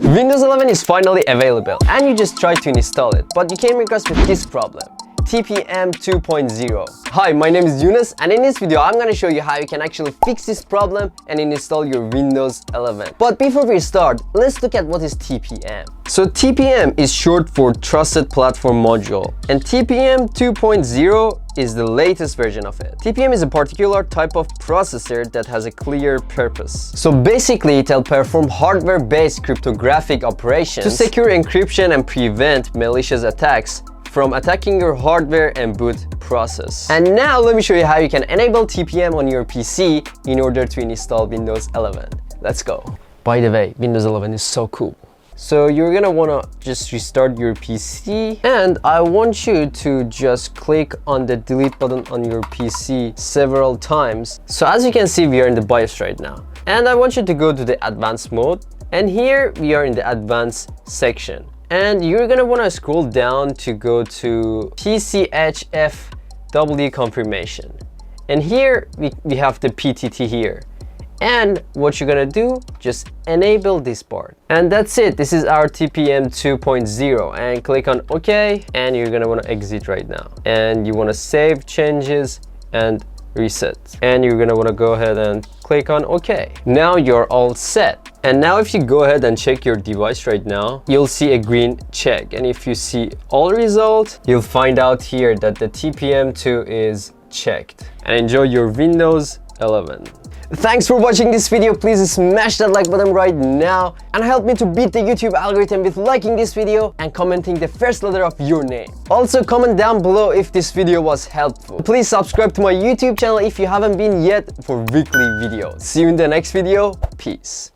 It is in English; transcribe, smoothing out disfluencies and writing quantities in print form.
Windows 11 is finally available and you just tried to install it, but you came across with this problem. TPM 2.0. Hi, my name is Yunus, and in this video I'm gonna show you how you can actually fix this problem and install your Windows 11. But before we start, let's look at what is TPM. So TPM is short for Trusted Platform Module, and TPM 2.0 is the latest version of it. TPM is a particular type of processor that has a clear purpose. So basically it'll perform hardware-based cryptographic operations to secure encryption and prevent malicious attacks from attacking your hardware and boot process. And now let me show you how you can enable TPM on your PC in order to install Windows 11. Let's go. By the way, Windows 11 is so cool. So you're gonna wanna just restart your PC, and I want you to just click on the delete button on your PC several times. So as you can see, we are in the BIOS right now. And I want you to go to the advanced mode, and here we are in the advanced section. And you're gonna wanna scroll down to go to PCHFW confirmation. And here we have the PTT here. And what you're gonna do, just enable this part. And that's it. This is our TPM 2.0. And click on OK. And you're gonna wanna exit right now. And you wanna save changes and reset. And you're gonna wanna go ahead and click on OK. Now you're all set. And now if you go ahead and check your device right now, you'll see a green check. And if you see all results, you'll find out here that the TPM2 is checked. And enjoy your Windows 11. Thanks for watching this video. Please smash that like button right now and help me to beat the YouTube algorithm with liking this video and commenting the first letter of your name. Also comment down below if this video was helpful. Please subscribe to my YouTube channel if you haven't been yet for weekly videos. See you in the next video. Peace.